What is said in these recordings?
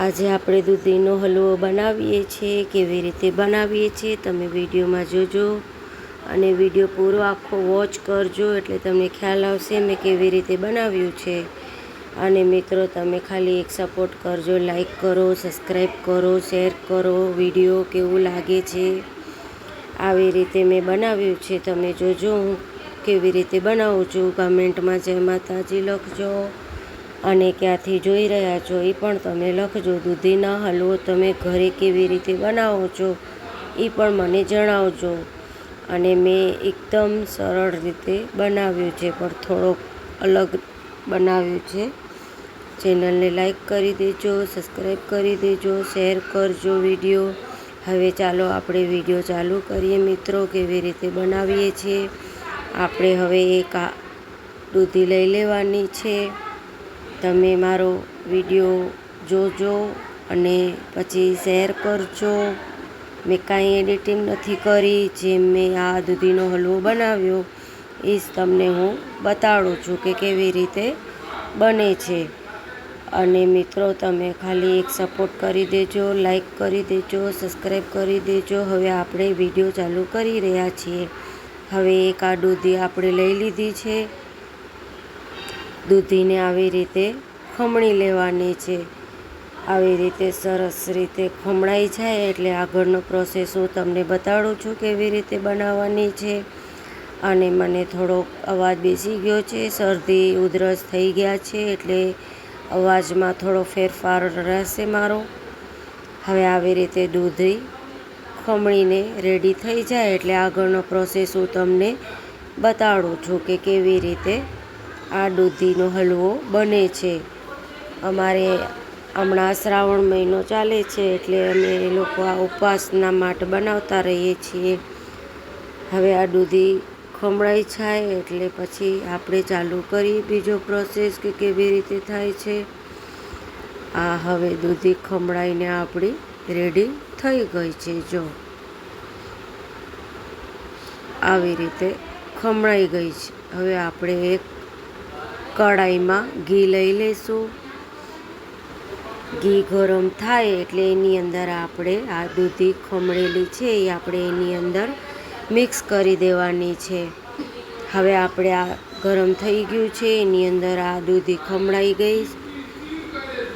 આજે આપણે દૂધીનો હલવો બનાવીએ છીએ. કેવી રીતે બનાવીએ છીએ તમે વિડીયોમાં જોજો અને વિડીયો પૂરો આખો વોચ કરજો, એટલે તમને ખ્યાલ આવશે મેં કેવી રીતે બનાવ્યું છે. અને મિત્રો, તમે ખાલી એક સપોર્ટ કરજો, લાઈક કરો, સબસ્ક્રાઈબ કરો, શેર કરો. વિડીયો કેવું લાગે છે આવી રીતે મેં બનાવ્યું છે, તમે જોજો હું કેવી રીતે બનાવું છું. કમેન્ટમાં જય માતાજી લખજો અને ક્યાંથી જોઈ રહ્યા છો એ પણ તમે લખજો. દૂધીના હલવો તમે ઘરે કેવી રીતે બનાવો છો એ પણ મને જણાવજો. અને મેં એકદમ સરળ રીતે બનાવ્યું છે, પણ થોડોક અલગ બનાવ્યું છે. ચેનલને લાઈક કરી દેજો, સબસ્ક્રાઈબ કરી દેજો, શેર કરજો વિડીયો. હવે ચાલો આપણે વિડીયો ચાલુ કરીએ મિત્રો, કેવી રીતે બનાવીએ છીએ. આપણે હવે એક દૂધી લઈ લેવાની છે. તમે મારો વિડીયો જોજો અને પછી શેર કરજો. મેં કાંઈ એડિટિંગ નથી કરી, જેમ મેં આ દૂધીનો હલવો બનાવ્યો એ જ તમને હું બતાડું છું કે કેવી રીતે બને છે. અને મિત્રો, તમે ખાલી એક સપોર્ટ કરી દેજો, લાઈક કરી દેજો, સબસ્ક્રાઈબ કરી દેજો. હવે આપણે વિડીયો ચાલુ કરી રહ્યા છીએ. હવે એક આ દૂધી આપણે લઈ લીધી છે. દૂધીને આવી રીતે ખમણી લેવાની છે. આવી રીતે સરસ રીતે ખમણાઈ જાય એટલે આગળનો પ્રોસેસ હું તમને બતાડું છું કેવી રીતે બનાવવાની છે. અને મને થોડોક અવાજ બેસી ગયો છે, શરદી ઉધરસ થઈ ગયા છે, એટલે અવાજમાં થોડો ફેરફાર રહેશે મારો. હવે આવી રીતે દૂધી ખમણીને રેડી થઈ જાય એટલે આગળનો પ્રોસેસ હું તમને બતાડું છું કે કેવી રીતે આ દૂધીનો હલવો બને છે. અમારે હમણાં શ્રાવણ મહિનો ચાલે છે, એટલે અમે લોકો આ ઉપવાસના માટે બનાવતા રહીએ છીએ. હવે આ દૂધી ખમણાઈ જાય એટલે પછી આપણે ચાલુ કરીએ બીજો પ્રોસેસ કે કેવી રીતે થાય છે. આ હવે દૂધી ખમણાઈને આપણી રેડી થઈ ગઈ છે. જો આવી રીતે ખમણાઈ ગઈ છે. હવે આપણે એક કડાઈમાં ઘી લઈ લઈશું. ઘી ગરમ થાય એટલે એની અંદર આપણે આ દૂધી ખમણેલી છે એ આપણે એની અંદર મિક્સ કરી દેવાની છે. હવે આપણે આ ગરમ થઈ ગયું છે, એની અંદર આ દૂધી ખમણાઈ ગઈ.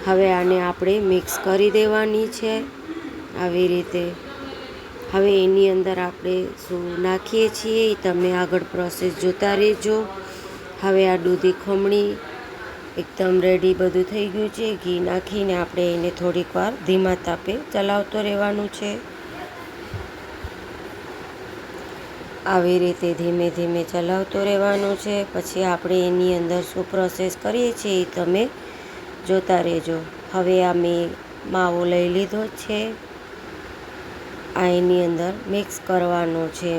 હવે આને આપણે મિક્સ કરી દેવાની છે આવી રીતે. હવે એની અંદર આપણે શું નાખીએ છીએ એ તમે આગળ પ્રોસેસ જોતા રહેજો. હવે આ દૂધી ખમણી એકદમ રેડી બધું થઈ ગયું છે. ઘી નાખીને આપણે એને થોડીક વાર ધીમા તાપે ચલાવતો રહેવાનું છે. આવી રીતે ધીમે ધીમે ચલાવતો રહેવાનું છે. પછી આપણે એની અંદર શું પ્રોસેસ કરીએ છીએ એ તમે જોતા રહેજો. હવે આ મેં માવો લઈ લીધો છે, આ એની અંદર મિક્સ કરવાનો છે.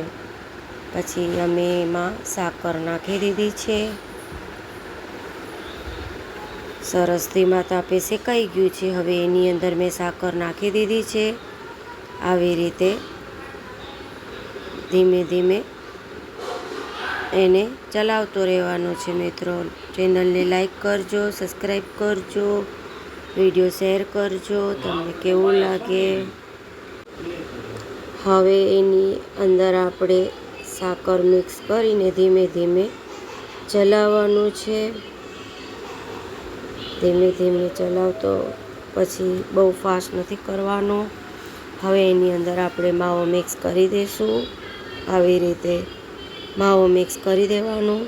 પછી અમે એમાં સાકર નાખી દીધી છે. સરસ ધીમા તાપે શેકાઈ ગયું છે. હવે એની અંદર મેં સાકર નાખી દીધી છે. આવી રીતે ધીમે ધીમે એને ચલાવતો રહેવાનો છે. મિત્રો, ચેનલને લાઈક કરજો, સબસ્ક્રાઈબ કરજો, વિડીયો શેર કરજો. તમને કેવું લાગે. હવે એની અંદર આપણે સાકર મિક્સ કરીને ધીમે ધીમે ચલાવવાનું છે. ધીમે ધીમે ચલાવતો, પછી બહુ ફાસ્ટ નથી કરવાનો. હવે એની અંદર આપણે માવો મિક્સ કરી દઈશું. આવી રીતે માવો મિક્સ કરી દેવાનું.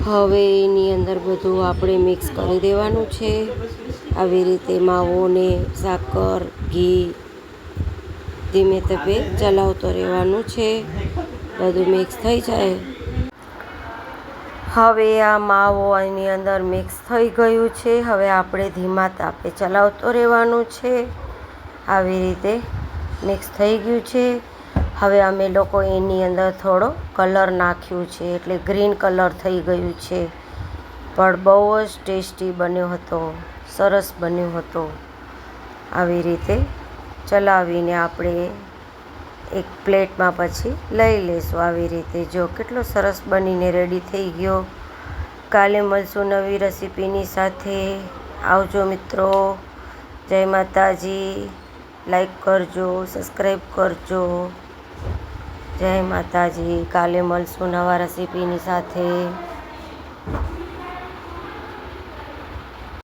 હવે એની અંદર બધું આપણે મિક્સ કરી દેવાનું છે. આવી રીતે માવો ને સાકર, ઘી ધીમે તાપે ચલાવતો રહેવાનું છે. બધું મિક્સ થઈ જાય. હવે આ માવો એની અંદર મિક્સ થઈ ગયું છે. હવે આપણે ધીમા તાપે ચલાવતો રહેવાનું છે. આવી રીતે મિક્સ થઈ ગયું છે. હવે અમે લોકો એની અંદર થોડો કલર નાખ્યું છે, એટલે ગ્રીન કલર થઈ ગયું છે. પણ બહુ જ ટેસ્ટી બન્યો હતો, સરસ બન્યો હતો. આવી રીતે ચલાવીને આપણે એક પ્લેટમાં પછી લઈ લઈશું. આવી રીતે જો કેટલો સરસ બનીને રેડી થઈ ગયો. કાલે મળશું નવી રેસીપીની સાથે. આવજો મિત્રો. જય માતાજી. લાઈક કરજો, સબસ્ક્રાઈબ કરજો. જય માતાજી. કાલે મળશું નવા રેસીપીની સાથે.